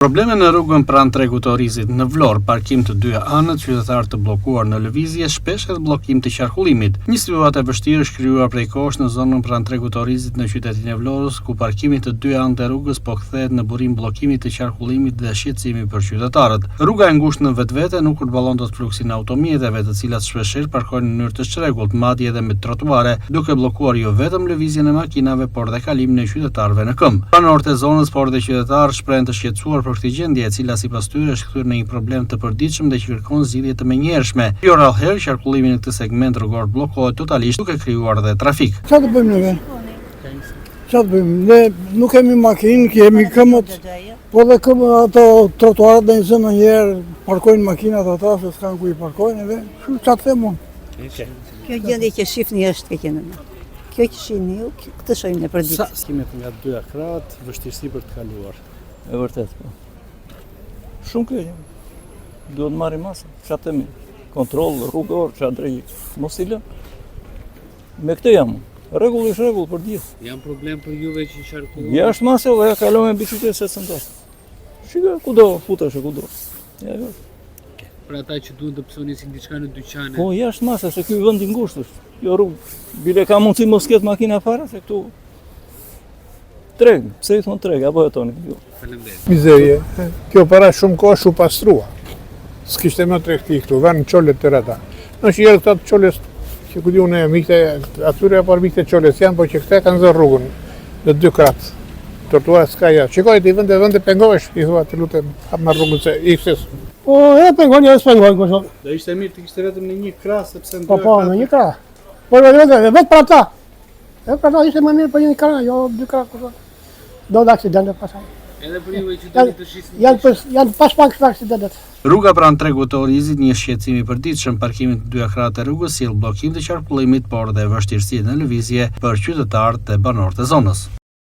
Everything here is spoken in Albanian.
Probleme në rrugën pranë tregut të Orizit në Vlorë, parkim të dyja anët, qytetarë të bllokuar në lëvizje, shpesh edhe bllokim të qarkullimit. Një situatë e vështirë është krijuar prej kohësh në zonën pranë tregut të Orizit në qytetin e Vlorës, ku parkimi të dyja anët e rrugës po kthehet në burim bllokimi të qarkullimit dhe shqetësimi për qytetarët. Rruga e ngushtë në vetvete nuk përballon dot fluksin e automjeteve, të cilat shpeshherë parkojnë në mënyrë të çrregullt, madje edhe me trotuare, duke bllokuar jo vetëm lëvizjen e makinave, por dhe kalimin e qytetarëve në këmbë. Banorët e zonës, por dhe qytetarë shprehen të shqetësuar për këtë gjendje, e cila sipas tyre është kthyer në një problem të përditshëm dhe që kërkon zgjidhje të menjëhershme. Jo rrallëherë qarkullimi në këtë segment rrugor bllokohet totalisht, duke krijuar dhe trafik. Çfarë të bëjmë ne? Çfarë të bëjmë? Ne nuk kemi makinë, kemi këmbët. Po dhe këmbë ato trotuarët në zonë njëherë parkojnë makinat ata se s'kan ku i parkojnë edhe. Çfarë të them unë? Kjo gjendje që shihni është kjo gjendje. Kjo që shihni ju, këtë shohim ne për ditë. Sa skimet nga të dyja krahët, vështirësi për të kaluar. E vërtet, po. Shumë kjo, duhet marrim masë, çfarë themi, kontroll rrugor, çfarë drejt, mos i lë. Me këtë jam, rregull është rregull për gjithë. Janë problem për juve që qarkullon? Jashtë masë, ja kalon me biçikletë se s'ndos. Shikoj kudo futesh kudo. Ja, jo. Për ata që duhet të psonisin diçka në dyqane. Po jashtë masë, se ky vend i ngushtë është. Jo rrugë. Bile ka mundësi mos ketë makina fare se këtu treg, pse i thon treg, apo jetoni këtu? Faleminderit. Mizerie. Kjo para shumë kohë shu pastrua. S'kishte më tregti këtu, vën çolet të rreta. Në shijë këta çoles që ku diun e mikte atyre apo mikte çoles janë, po që këta kanë zë rrugën në dy kratë. Trotuar s'ka ja. Shikoj ti vende pengohesh, i thua të lutem, hap me rrugën se ikses. Po e pengon, ja s'pengon kështu. Do ishte mirë të kishte vetëm në një krah sepse në Po, në një krah. Po vetë për ata. Edhe për ata ishte më mirë për një krah, jo dy krah kështu. Do të aksidente pasaj. Edhe për juve që doni të shisni. Janë pas pak aksidentet. Rruga pranë tregut të Orizit, një shqetësim i përditshëm, parkimi të dyja krahët e rrugës sjell bllokim të qarkullimit, por dhe vështirësi në lëvizje për qytetarët e banorët e zonës.